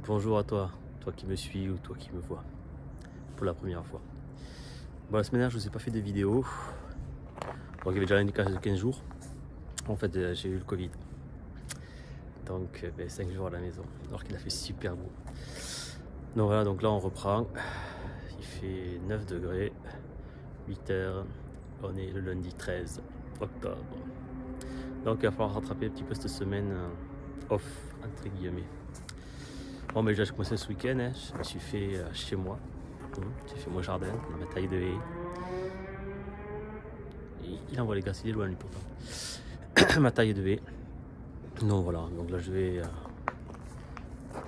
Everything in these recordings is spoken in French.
Bonjour à toi, toi qui me suis ou toi qui me vois pour la première fois. Bon, la semaine dernière, je ne vous ai pas fait de vidéo. Bon, il y avait déjà l'indication de 15 jours. En fait, j'ai eu le Covid. Donc, 5 jours à la maison, alors qu'il a fait super beau. Donc voilà, donc là on reprend. Il fait 9 degrés, 8 heures. On est le lundi 13 octobre. Donc il va falloir rattraper un petit peu cette semaine off, entre guillemets. Bon, mais j'ai commencé ce week-end, hein. Je me suis fait chez moi. J'ai fait mon jardin, ma taille de haie. Il envoie les gars, il est loin lui pourtant. Ma taille de haie. Donc voilà, donc là je vais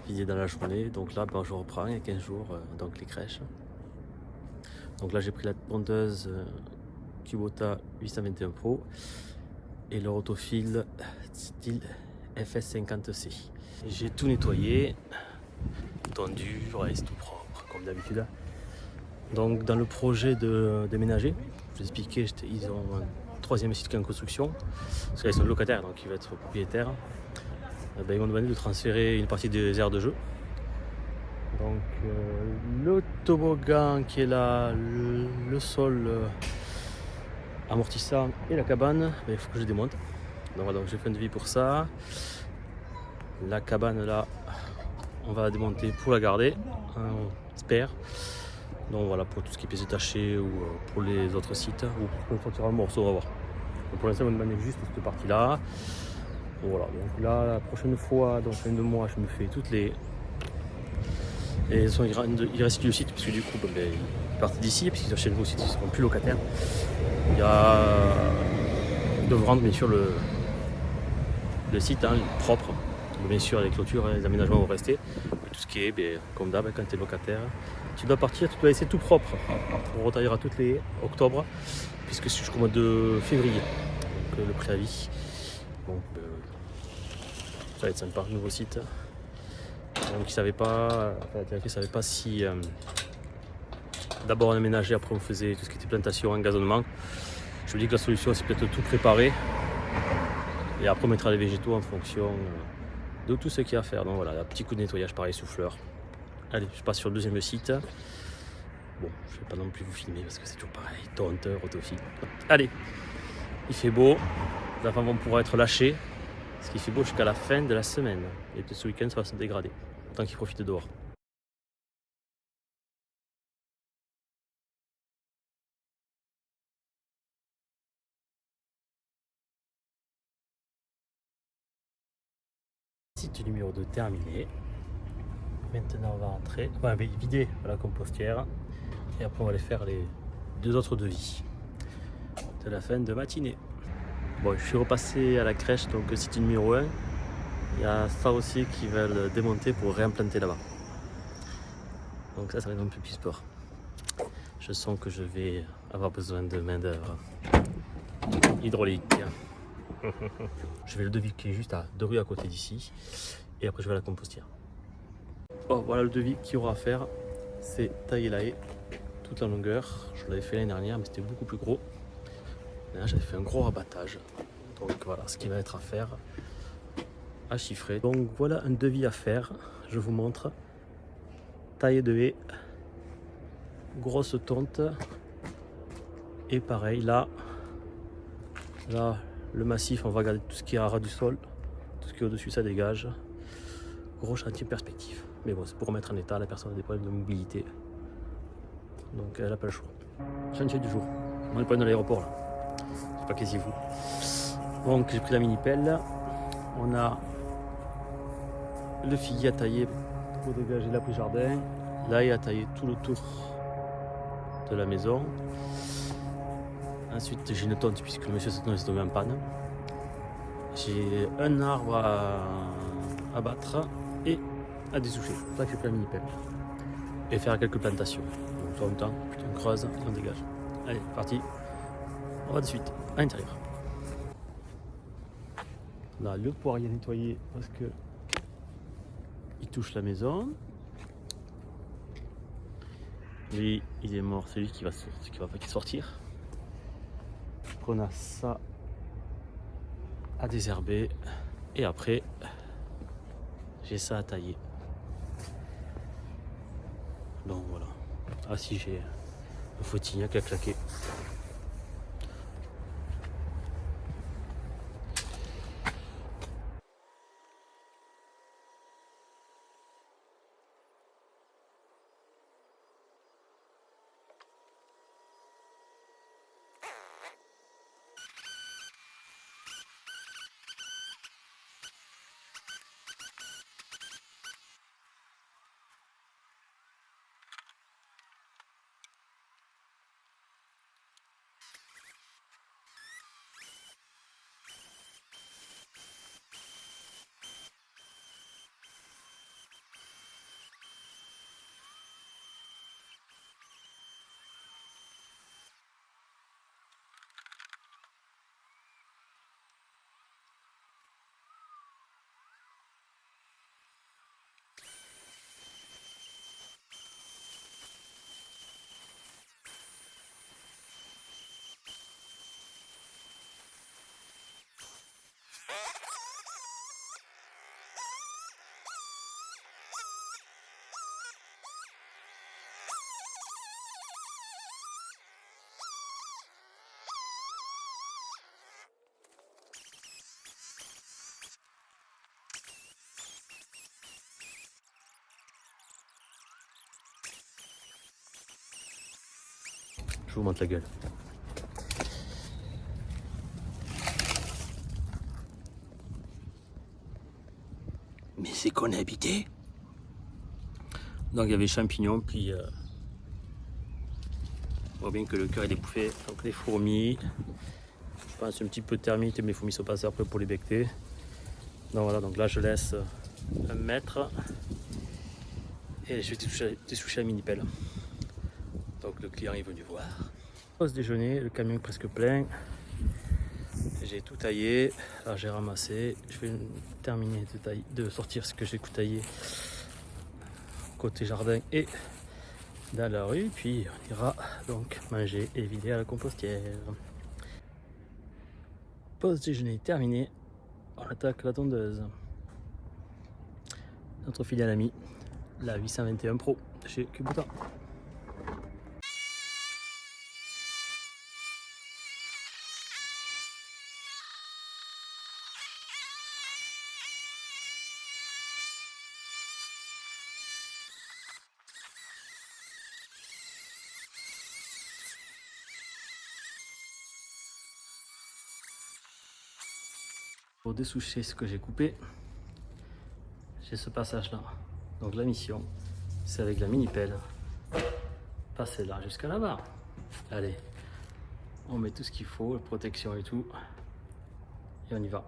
viser dans la journée. Donc là je reprends il y a 15 jours donc les crèches. Donc là j'ai pris la pondeuse Kubota 821 Pro et le rotofil style FS50C. J'ai tout nettoyé, tendu, c'est tout propre comme d'habitude. Donc dans le projet de déménager, je vous expliquais, ils ont un troisième site qui est en construction, parce qu'ils sont locataires, donc ils vont être propriétaires. Ils m'ont demandé de transférer une partie des aires de jeu. Donc le toboggan qui est là, le sol amortissant et la cabane, il faut que je démonte. Donc voilà, j'ai fait un devis pour ça. La cabane là, on va la démonter pour la garder, on espère. Donc voilà, pour tout ce qui est pièces détachées ou pour les autres sites, ou pour qu'on sortira le morceau, on va voir. Donc pour l'instant, on va demander juste cette partie-là. Voilà, donc là, la prochaine fois, donc fin de mois, je me fais toutes les. Et il reste le site, parce que du coup, ils partent d'ici, parce qu'ils achètent le site, ils ne seront plus locataires. Ils doivent rendre bien sûr le site propre. Bien sûr, les clôtures, les aménagements vont rester. Mais tout ce qui est, comme d'hab, quand tu es locataire, tu dois partir, tu dois laisser tout propre. On retaillera toutes les octobre, puisque c'est jusqu'au mois de février, donc le préavis. Donc ça va être sympa, nouveau site. Donc ils savaient pas, si d'abord on aménageait, après on faisait tout ce qui était plantation, engazonnement. Je me dis que la solution c'est peut-être tout préparer et après on mettra les végétaux en fonction de tout ce qu'il y a à faire. Donc voilà, un petit coup de nettoyage pareil, souffleur. Allez, je passe sur le deuxième site. Bon, je vais pas non plus vous filmer parce que c'est toujours pareil, tonteur, autofil. Allez, il fait beau, les enfants vont pouvoir être lâchés, parce qu'il fait beau jusqu'à la fin de la semaine. Et ce week-end ça va se dégrader, tant qu'ils profitent dehors. Site numéro 2 terminé. Maintenant on va rentrer, vider la compostière et après on va aller faire les deux autres devis de la fin de matinée. Bon, je suis repassé à la crèche, donc site numéro 1. Il y a ça aussi qui va le démonter pour réimplanter là-bas. Donc ça va être un peu plus sport. Je sens que je vais avoir besoin de main d'œuvre hydraulique. Je vais le devis qui est juste à 2 rues à côté d'ici et après je vais à la compostière. Bon, voilà le devis qu'il y aura à faire, c'est tailler la haie toute la longueur. Je l'avais fait l'année dernière mais c'était beaucoup plus gros. Là j'avais fait un gros rabattage. Donc voilà ce qui va être à faire, à chiffrer. Donc voilà un devis à faire, je vous montre. Taille de haie, grosse tonte. Et pareil là le massif, on va regarder tout ce qui est à ras du sol, tout ce qui est au-dessus ça dégage. Gros chantier perspective. Mais bon, c'est pour remettre en état, la personne a des problèmes de mobilité. Donc elle n'a pas le choix. Chantier du jour. On est pas dans l'aéroport là. Je sais pas qu'est-ce qu'il faut. Donc j'ai pris la mini pelle. On a le figuier à tailler pour dégager l'abri jardin. Là il a taillé tout le tour de la maison. Ensuite j'ai une tonte puisque le monsieur s'est tombé en panne. J'ai un arbre à battre et à dessoucher. C'est pour ça que j'ai pris la mini pelle. Et faire quelques plantations. Donc, en même temps, on creuse et on dégage. Allez, parti. On va de suite à l'intérieur. Là, le poirier nettoyé parce que il touche la maison. Lui, il est mort, c'est lui qui va sortir. On a ça à désherber. Et après, j'ai ça à tailler. Ah si, j'ai un Fautignac à claquer. Je vous montre la gueule. Mais c'est qu'on a habité. Donc il y avait champignons, puis on voit bien que le cœur est bouffé. Donc les fourmis, je pense un petit peu de termites, mais les fourmis sont passées après pour les becter. Donc voilà, donc là je laisse 1 mètre et je vais dessoucher la mini-pelle. Donc le client est venu voir. Pause déjeuner, le camion est presque plein. J'ai tout taillé, là j'ai ramassé. Je vais terminer de sortir ce que j'ai tout taillé côté jardin et dans la rue. Puis on ira donc manger et vider à la compostière. Pause déjeuner terminée. On attaque la tondeuse. Notre filiale amie, la 821 Pro chez Kubota. Pour dessoucher ce que j'ai coupé, j'ai ce passage là. Donc la mission, c'est avec la mini pelle passer là jusqu'à là-bas. Allez, on met tout ce qu'il faut, la protection et tout, et on y va.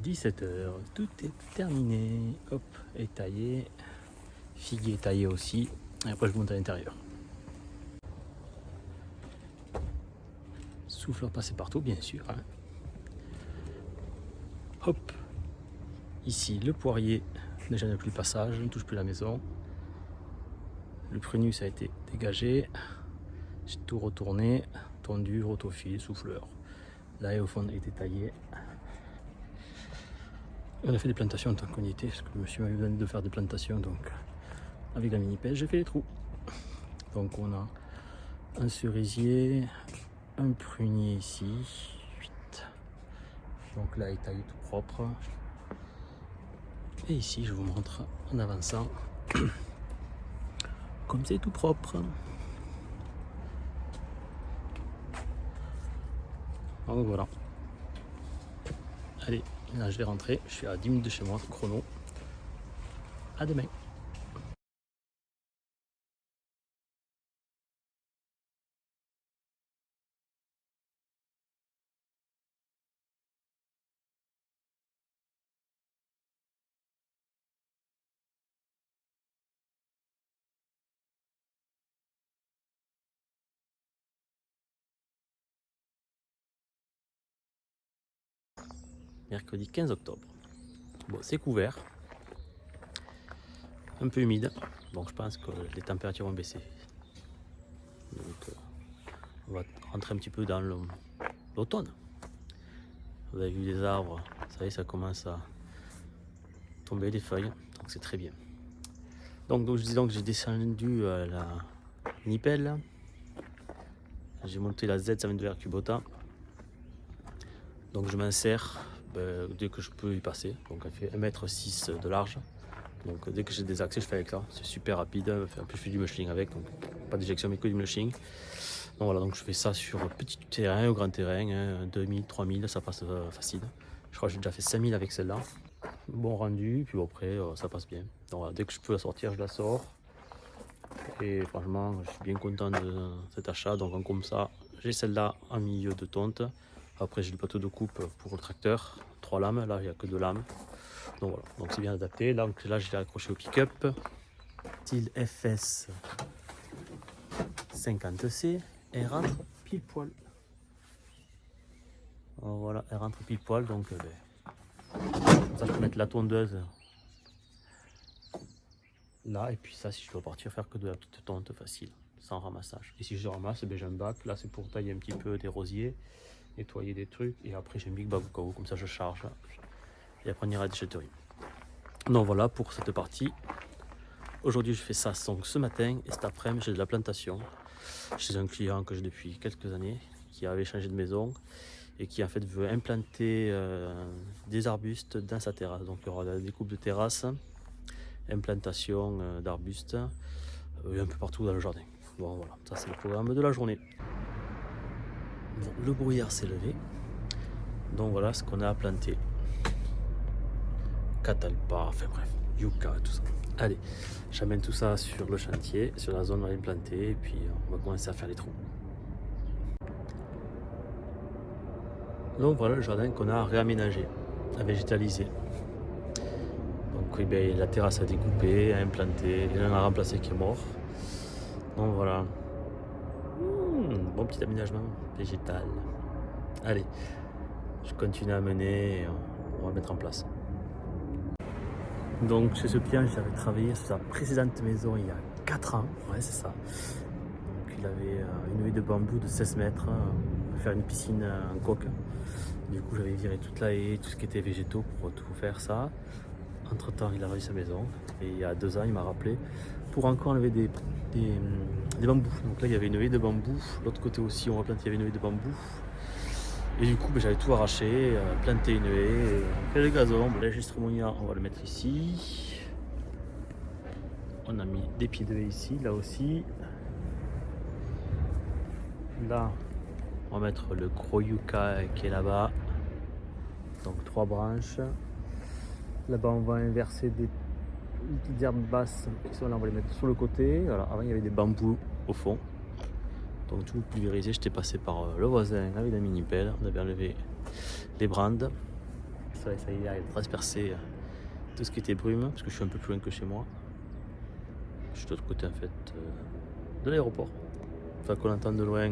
17h, tout est terminé. Hop, étaillé. Figuier taillé aussi. Et après je monte à l'intérieur. Souffleur passé partout, bien sûr. Hein. Hop. Ici, le poirier. Déjà n'a plus passage, ne touche plus la maison. Le prunus a été dégagé. J'ai tout retourné. Tondu, rotofil, souffleur. Là, au fond, a été taillé. On a fait des plantations en tant qu'on y était, parce que le monsieur m'avait donné de faire des plantations, donc avec la mini pelle, j'ai fait les trous. Donc on a un cerisier, un prunier ici, 8. Donc là, il taille tout propre. Et ici, je vous montre en avançant, comme c'est tout propre. Donc voilà. Allez, là je vais rentrer, je suis à 10 minutes de chez moi, chrono. À demain. Mercredi 15 octobre. Bon, c'est couvert. Un peu humide. Donc je pense que les températures vont baisser. Donc on va rentrer un petit peu dans l'automne. Vous avez vu les arbres, ça y est, ça commence à tomber les feuilles. Donc c'est très bien. Donc je dis donc j'ai descendu la Nipel. J'ai monté la Z122R Kubota. Donc je m'insère dès que je peux y passer. Donc elle fait 1,6 m de large. Donc dès que j'ai des accès, je fais avec ça. C'est super rapide. En plus je fais du mushing avec. Donc pas d'éjection mais que du mushing. Donc voilà, donc je fais ça sur petit terrain ou grand terrain. Hein, 2000, 3000, ça passe facile. Je crois que j'ai déjà fait 5000 avec celle-là. Bon rendu, puis après ça passe bien. Donc voilà, dès que je peux la sortir, je la sors. Et franchement, je suis bien content de cet achat. Donc comme ça, j'ai celle-là en milieu de tonte. Après j'ai le plateau de coupe pour le tracteur, 3 lames, là il n'y a que 2 lames. Donc voilà, donc c'est bien adapté. Donc là je l'ai accroché au pick-up. Style FS 50C, elle rentre pile poil. Alors voilà, elle rentre pile poil, donc comme ça je peux mettre la tondeuse là, et puis ça si je dois partir faire que de la petite tonte facile, sans ramassage. Et si je ramasse, j'ai un bac, là c'est pour tailler un petit peu des rosiers, nettoyer des trucs, et après j'ai un big bag au cas où, comme ça je charge, et après on ira à la déchetterie. Donc voilà pour cette partie. Aujourd'hui je fais ça donc ce matin, et cet après-midi j'ai de la plantation chez un client que j'ai depuis quelques années, qui avait changé de maison, et qui en fait veut implanter des arbustes dans sa terrasse. Donc il y aura des coupes de terrasse, implantation d'arbustes, un peu partout dans le jardin. Bon voilà, ça c'est le programme de la journée. Bon, le brouillard s'est levé, donc voilà ce qu'on a à planter. Catalpa, enfin bref, yucca, tout ça. Allez, j'amène tout ça sur le chantier, sur la zone où on va implanter, et puis on va commencer à faire les trous. Donc voilà le jardin qu'on a réaménagé, à végétaliser. Donc oui, ben, la terrasse a découpé, a implanté, il en a remplacé qui est mort. Donc voilà. Bon petit aménagement végétal. Allez, je continue à mener et on va le mettre en place. Donc chez ce client, j'avais travaillé sur sa précédente maison il y a 4 ans. Ouais, c'est ça. Donc il avait une haie de bambou de 16 mètres, pour faire une piscine en coque. Du coup, j'avais viré toute la haie, tout ce qui était végétaux pour tout faire ça. Entre temps, il a rendu sa maison et il y a 2 ans, il m'a rappelé pour encore enlever des bambous. Donc là, il y avait une haie de bambou. L'autre côté aussi, on va planter, il y avait une haie de bambou. Et du coup, j'avais tout arraché, planté une haie, fait le gazon. Bon, là, on va le mettre ici. On a mis des pieds de haie ici, là aussi. Là, on va mettre le gros yucca qui est là-bas. Donc 3 branches. Là-bas, on va inverser des petites herbes basses qui sont là, on va les mettre sur le côté. Voilà, avant, il y avait des bambous au fond. Donc tout pulvérisé, j'étais passé par le voisin avec la mini pelle. On avait enlevé les brandes. soleil, ça y est, il a transpercé tout ce qui était brume, parce que je suis un peu plus loin que chez moi. Je suis de l'autre côté en fait de l'aéroport. Enfin qu'on entend de loin,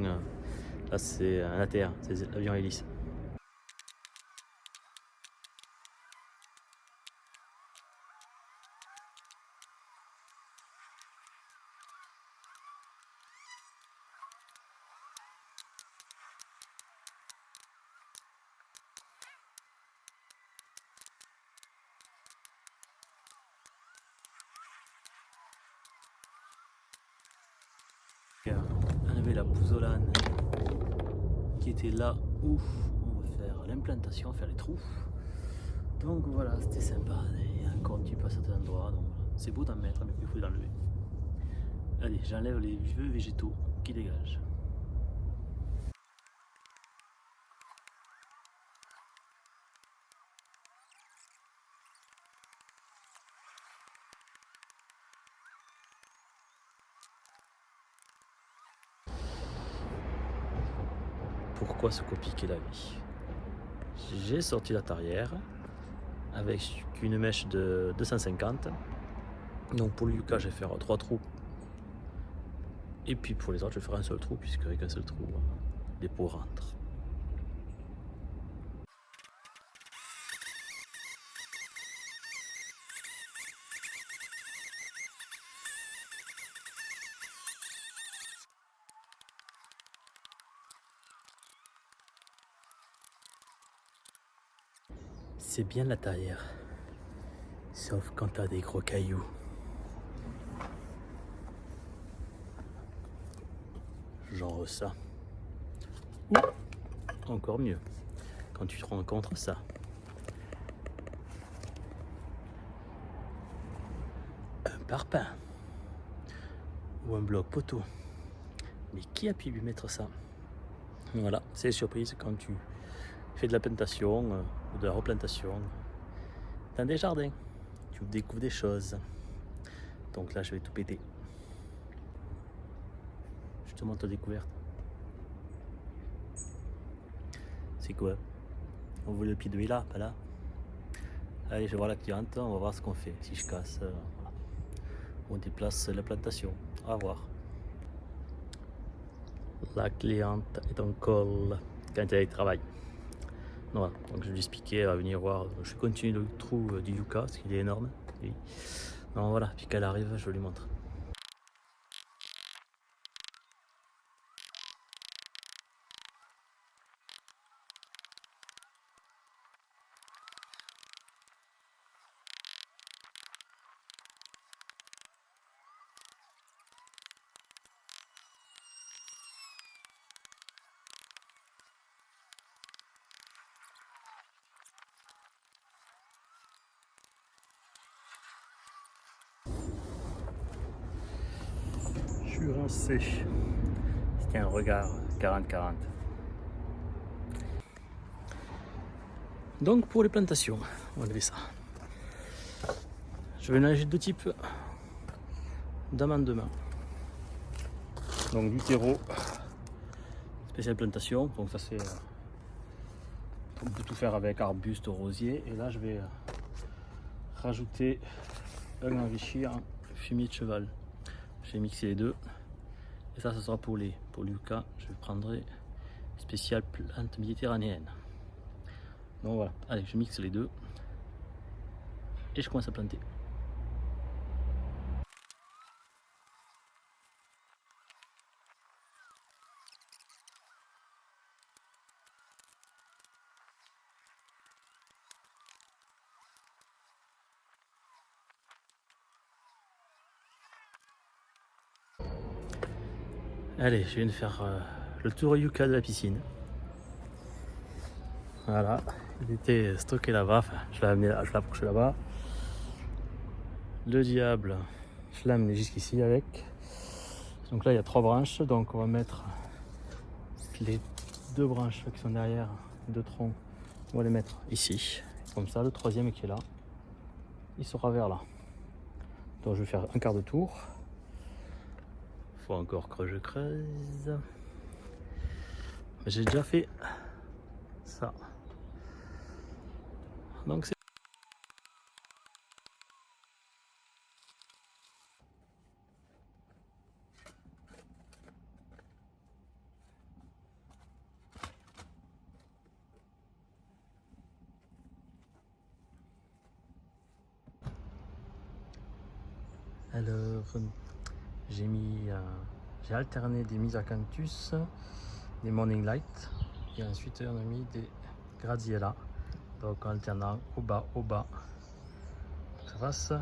là c'est un ATR, c'est l'avion hélice. Enlever la pouzzolane qui était là où on va faire l'implantation, faire les trous. Donc voilà, c'était sympa. Il y a encore un petit peu à certains endroits. Donc c'est beau d'en mettre, mais il faut l'enlever. Allez, j'enlève les vieux végétaux qui dégagent. Pourquoi se compliquer la vie? J'ai sorti la tarière avec une mèche de 250. Donc pour le yucca, je vais faire 3 trous. Et puis pour les autres, je vais faire un seul trou, puisque avec un seul trou, les pots rentrent. C'est bien la tarière, sauf quand t'as des gros cailloux. Genre ça. Ou encore mieux, quand tu te rencontres ça. Un parpaing. Ou un bloc poteau. Mais qui a pu lui mettre ça? Voilà, c'est les surprises quand tu fais de la plantation ou de la replantation dans des jardins. Tu découvres des choses. Donc là, je vais tout péter. Je te montre la découverte. C'est quoi? On voulait le pied de là, pas là. Allez, je vais voir la cliente, on va voir ce qu'on fait. Si je casse, voilà. On déplace la plantation. À voir. La cliente est en call quand elle travaille. Voilà, donc je lui expliquais, elle va venir voir. Je continue le trou du yucca parce qu'il est énorme. Oui. Non, voilà, puis qu'elle arrive, je lui montre. Je suis rincé. C'était un regard 40-40. Donc pour les plantations, on va lever ça. Je vais mélanger deux types d'amendements. Donc du terreau, spécial plantation. Donc ça c'est, on peut tout faire avec arbuste, rosier. Et là je vais rajouter un enrichir fumier de cheval. Je vais mixer les deux. Et ça, ce sera pour le yucca. Je prendrai spécial plante méditerranéenne. Donc voilà, allez, je mixe les deux. Et je commence à planter. Allez, je viens de faire le tour yucca de la piscine. Voilà, il était stocké là-bas, enfin, je l'ai amené, je l'ai approché là-bas. Le diable, je l'ai amené jusqu'ici avec. Donc là, il y a 3 branches, donc on va mettre les 2 branches qui sont derrière, 2 troncs, on va les mettre ici. Comme ça, le 3e qui est là, il sera vers là. Donc je vais faire un quart de tour. Faut encore que je creuse. J'ai déjà fait ça. Donc c'est alors j'ai alterné des mises à canthus, des morning light et ensuite on a mis des graziella, donc en alternant au bas pour que ça fasse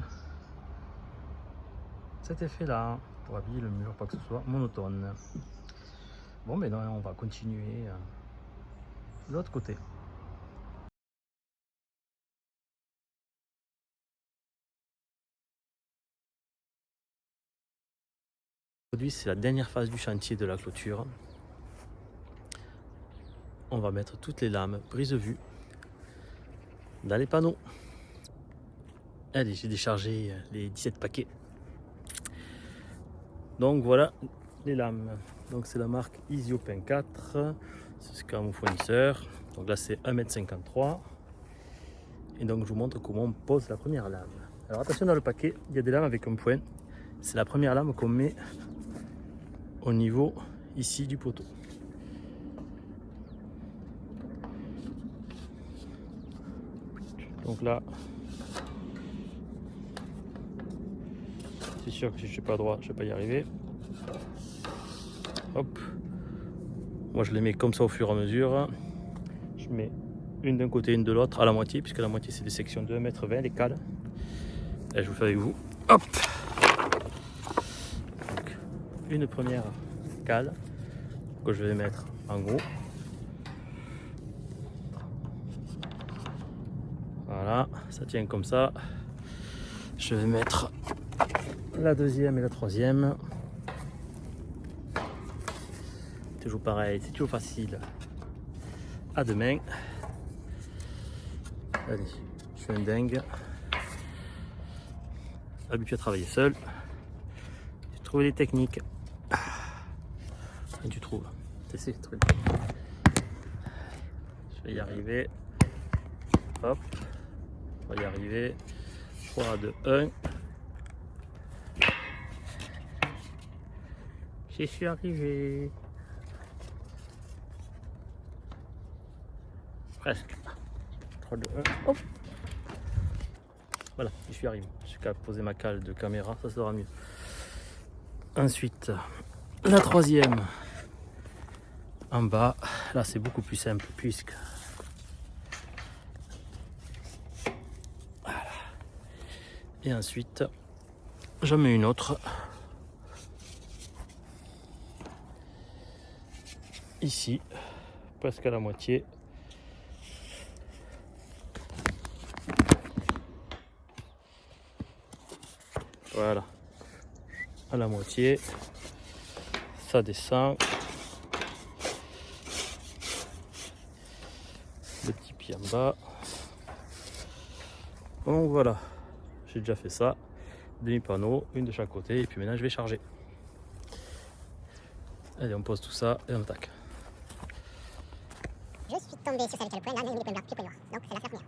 cet effet là pour habiller le mur, pas que ce soit monotone. Bon, mais non, on va continuer de l'autre côté. Aujourd'hui, c'est la dernière phase du chantier de la clôture. On va mettre toutes les lames brise-vue dans les panneaux. Allez, j'ai déchargé les 17 paquets. Donc voilà les lames. Donc c'est la marque Isiopin 4. C'est ce qu'a mon fournisseur. Donc là c'est 1,53 m. Et donc je vous montre comment on pose la première lame. Alors attention, dans le paquet, il y a des lames avec un point. C'est la première lame qu'on met au niveau ici du poteau. Donc là, c'est sûr que si je ne suis pas droit, je ne vais pas y arriver. Hop. Moi je les mets comme ça au fur et à mesure. Je mets une d'un côté, une de l'autre, à la moitié, puisque la moitié c'est des sections de 1,20 m, les cales. Et je vous fais avec vous. Hop. Donc, une première cale que je vais mettre en haut. Voilà, ça tient comme ça. Je vais mettre la deuxième et la troisième. Toujours pareil, c'est toujours facile. À deux mains. Allez, je suis un dingue. Habitué à travailler seul. J'ai trouvé des techniques. Et tu trouves. T'essaies de trouver. Je vais y arriver. Hop. On va y arriver. 3, 2, 1. J'y suis arrivé. Presque. 3, 2, 1. Hop. Voilà, j'y suis arrivé. Je suis qu'à poser ma cale de caméra, ça sera mieux. Ensuite, la troisième en bas. Là, c'est beaucoup plus simple puisque voilà. Et ensuite, j'en mets une autre ici, presque à la moitié. Voilà, à la moitié, ça descend. Le petit pied en bas. Donc voilà, j'ai déjà fait ça. Demi-panneau, une de chaque côté, et puis maintenant je vais charger. Allez, on pose tout ça et on attaque. Je suis tombé sur celle qui a le point là, mais les points blancs, plus points noirs. Donc c'est la première.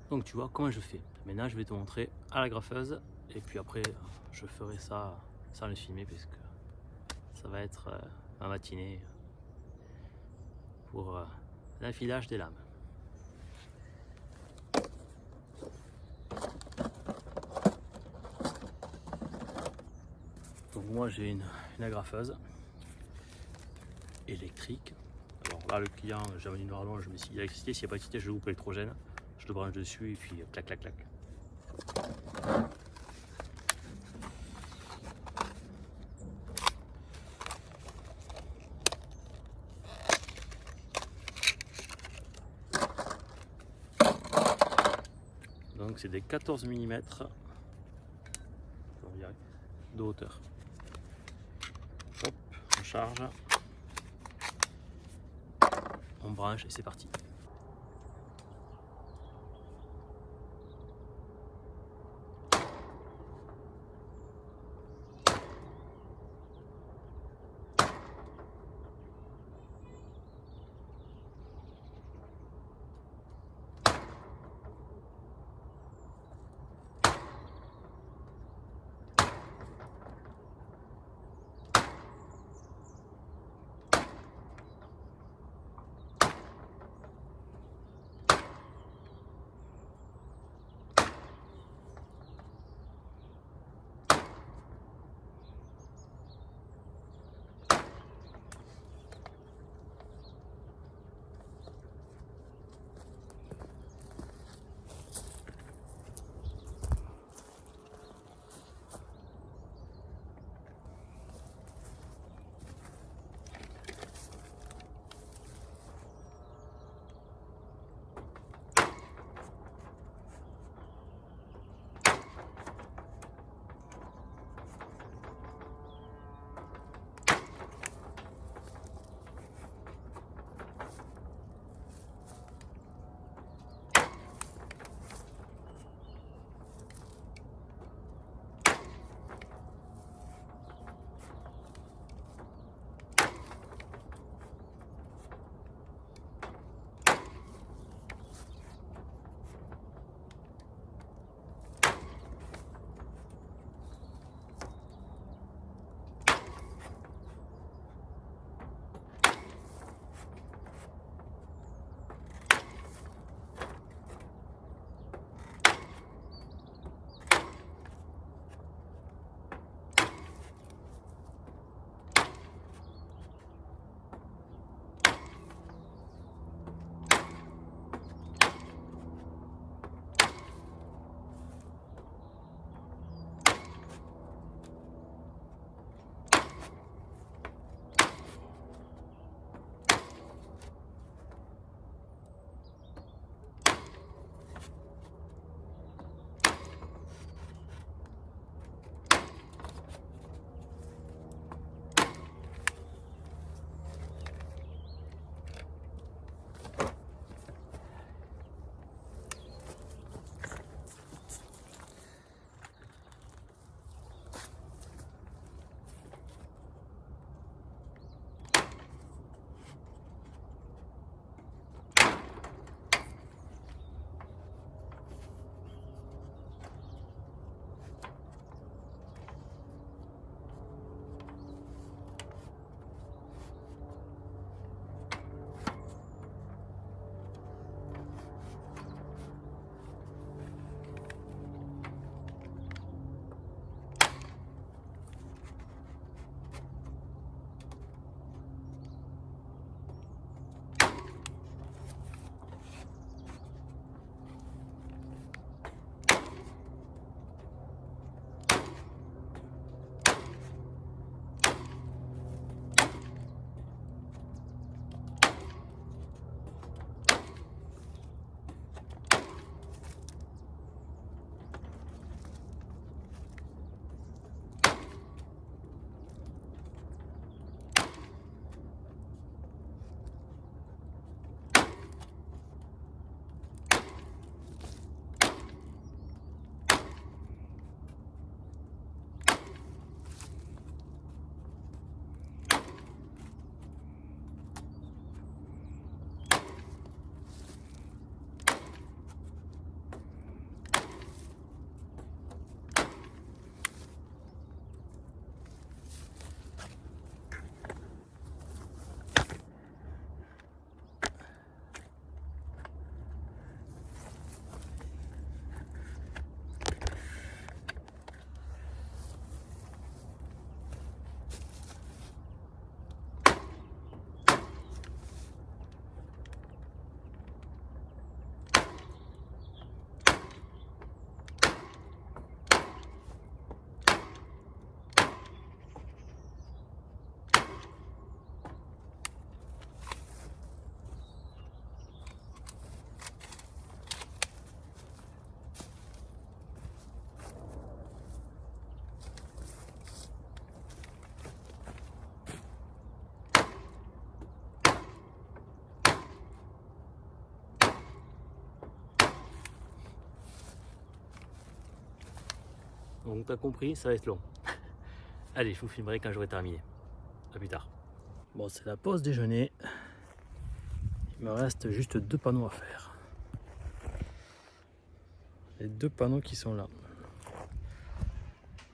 Donc tu vois comment je fais. Maintenant je vais te montrer à la graffeuse et puis après je ferai ça sans le filmer parce que ça va être ma matinée pour l'enfilage des lames. Donc moi j'ai une agrafeuse électrique. Alors là le client, j'avais dit normalement je me suis dit l'électricité, s'il n'y a pas d'électricité je le coupe l'électrogène. Je le branche dessus et puis clac clac clac. Donc c'est des 14 mm de hauteur. Hop, on charge, on branche et c'est parti. Donc t'as compris, ça va être long. Allez, je vous filmerai quand j'aurai terminé. A plus tard. Bon, c'est la pause déjeuner. Il me reste juste 2 panneaux à faire. Les 2 panneaux qui sont là.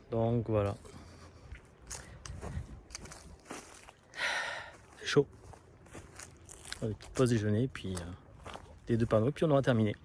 Donc voilà. C'est chaud. Petite pause déjeuner, puis les 2 panneaux, puis on aura terminé.